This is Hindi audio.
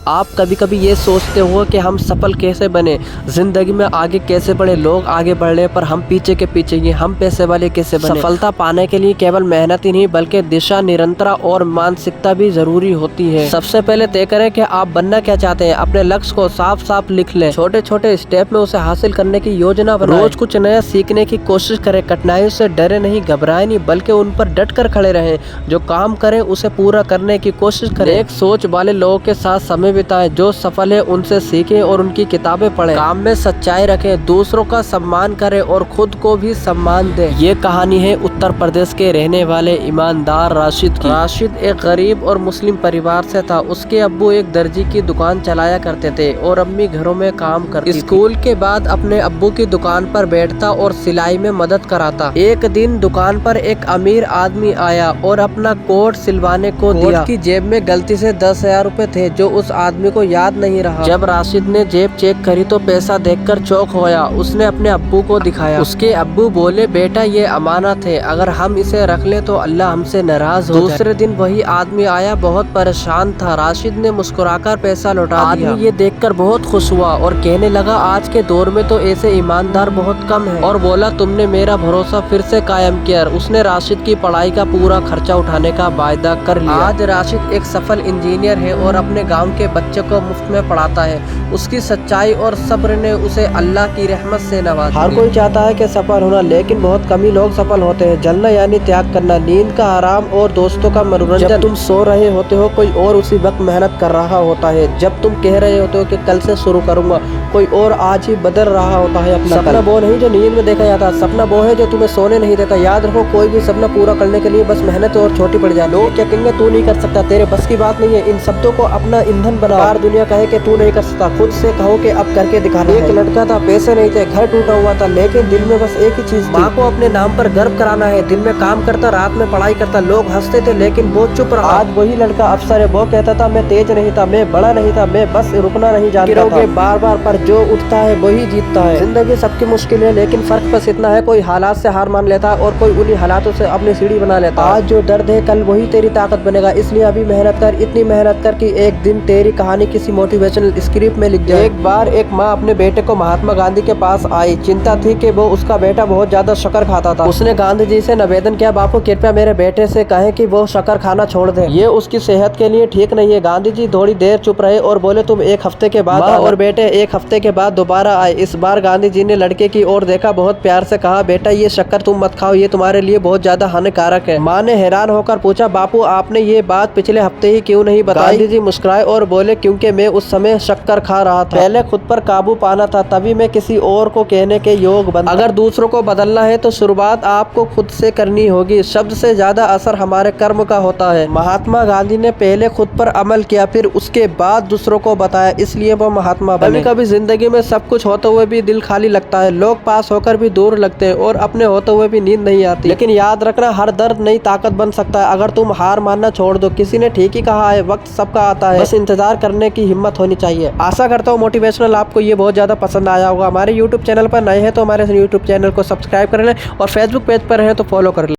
आप कभी कभी ये सोचते हो कि हम सफल कैसे बने, ज़िंदगी में आगे कैसे बढ़े। लोग आगे बढ़ रहे पर हम पीछे के पीछे ही, हम पैसे वाले कैसे बने। सफलता पाने के लिए केवल मेहनत ही नहीं बल्कि दिशा, निरंतरता और मानसिकता भी जरूरी होती है। सबसे पहले तय करें कि आप बनना क्या चाहते हैं। अपने लक्ष्य को साफ साफ लिख लें, छोटे छोटे स्टेप में उसे हासिल करने की योजना बनाएं। रोज कुछ नया सीखने की कोशिश करें। कठिनाइयों से डरे नहीं, घबराए नहीं, बल्कि उन पर डट कर खड़े रहें। जो काम करें उसे पूरा करने की कोशिश करें। एक सोच वाले लोगों के साथ समय बिताएं, जो सफल है उनसे सीखें और उनकी किताबें पढ़ें। काम में सच्चाई रखें, दूसरों का सम्मान करें और खुद को भी सम्मान दें। ये कहानी है उत्तर प्रदेश के रहने वाले ईमानदार राशिद की। राशिद एक गरीब और मुस्लिम परिवार से था। उसके अब्बू एक दर्जी की दुकान चलाया करते थे और अम्मी घरों में काम करती थी। स्कूल के बाद अपने अब्बू की दुकान पर बैठता और सिलाई में मदद कराता। एक दिन दुकान पर एक अमीर आदमी आया और अपना कोट सिलवाने को दिया। की जेब में गलती से 10,000 रुपए थे जो उस आदमी को याद नहीं रहा। जब राशिद ने जेब चेक करी तो पैसा देखकर चौंक होया। उसने अपने अब्बू को दिखाया। उसके अब्बू बोले, बेटा ये अमानत है, अगर हम इसे रख ले तो अल्लाह हमसे नाराज हो जाए। दूसरे दिन वही आदमी आया, बहुत परेशान था। राशिद ने मुस्कुराकर पैसा लौटा दिया। आदमी ये देखकर बहुत खुश हुआ और कहने लगा, आज के दौर में तो ऐसे ईमानदार बहुत कम है। और बोला, तुमने मेरा भरोसा फिर से कायम किया। उसने राशिद की पढ़ाई का पूरा खर्चा उठाने का वायदा कर लिया। आज राशिद एक सफल इंजीनियर है और अपने गांव के बच्चे को मुफ्त में पढ़ाता है। उसकी सच्चाई और सब्र ने उसे अल्लाह की रहमत से नवाजा। हर कोई चाहता है कि सफल होना, लेकिन बहुत कम ही लोग सफल होते हैं। जलना यानी त्याग करना, नींद का आराम और दोस्तों का मनोरंजन। जब तुम सो रहे होते हो कोई और उसी वक्त मेहनत कर रहा होता है। जब तुम कह रहे होते हो कि कल से शुरू करूंगा, कोई और आज ही बदल रहा होता है अपना। सपना वो नहीं जो नींद में देखा जाता, सपना वो है जो तुम्हें सोने नहीं देता। याद रखो, कोई भी सपना पूरा करने के लिए बस मेहनत और छोटी पड़ जाए। लोग क्या कहेंगे, तू नहीं कर सकता, तेरे बस की बात नहीं है। इन शब्दों को अपना ईंधन बना। बार दुनिया कहे कि तू नहीं कर सकता, खुद से कहो कि अब करके दिखाना है। एक लड़का था, पैसे नहीं थे, घर टूटा हुआ था, लेकिन दिल में बस एक ही चीज, माँ को अपने नाम पर गर्व कराना है। दिन में काम करता, रात में पढ़ाई करता। लोग हंसते थे लेकिन वो चुप रहा। आज वही लड़का अफसर है। वो कहता था, मैं तेज नहीं था, मैं बड़ा नहीं था, मैं बस रुकना नहीं जानता था। बार बार पर जो उठता है वही जीतता है। जिंदगी सबकी मुश्किल है, लेकिन फर्क बस इतना है, कोई हालात से हार मान लेता और कोई उन्हीं हालातों से अपनी सीढ़ी बना लेता। आज जो दर्द है कल वही तेरी ताकत बनेगा। इसलिए अभी मेहनत कर, इतनी मेहनत कर कि एक दिन तेरी कहानी किसी मोटिवेशनल स्क्रिप्ट में लिख जाए। एक बार एक माँ अपने बेटे को महात्मा गांधी के पास आई। चिंता थी कि वो उसका बेटा बहुत ज्यादा शक्कर खाता था। उसने गांधी जी से निवेदन किया, बापू कृपया मेरे बेटे से कहें कि वो शक्कर खाना छोड़ दे, ये उसकी सेहत के लिए ठीक नहीं है। गांधी जी थोड़ी देर चुप रहे और बोले, तुम एक हफ्ते के बाद और बेटे एक हफ्ते के बाद दोबारा आए। इस बार गांधी जी ने लड़के की ओर देखा, बहुत प्यार से कहा, बेटा ये शक्कर तुम मत खाओ, ये तुम्हारे लिए बहुत ज्यादा हानिकारक है। माँ ने हैरान होकर पूछा, बापू आपने ये बात पिछले हफ्ते ही क्यों नहीं बताई? गांधी जी मुस्कुराए और बोले, क्योंकि मैं उस समय शक्कर खा रहा था। पहले खुद पर काबू पाना था, तभी मैं किसी और को कहने के योग बना। अगर दूसरों को बदलना है तो शुरुआत आपको खुद से करनी होगी। शब्द से ज्यादा असर हमारे कर्म का होता है। महात्मा गांधी ने पहले खुद पर अमल किया, फिर उसके बाद दूसरों को बताया, इसलिए वो महात्मा बने। कभी जिंदगी में सब कुछ होते हुए भी दिल खाली लगता है। लोग पास होकर भी दूर लगते हैं और अपने होते हुए भी नींद नहीं आती। लेकिन याद रखना, हर दर्द नई ताकत बन सकता है अगर तुम हार मानना छोड़ दो। किसी ने ठीक ही कहा है, वक्त सबका आता है, बस इंतजार करने की हिम्मत होनी चाहिए। आशा करता हूँ मोटिवेशनल आपको ये बहुत ज्यादा पसंद आया होगा। हमारे यूट्यूब चैनल पर नए हैं तो हमारे यूट्यूब चैनल को सब्सक्राइब कर लें और फेसबुक पेज पर हैं तो फॉलो कर लें।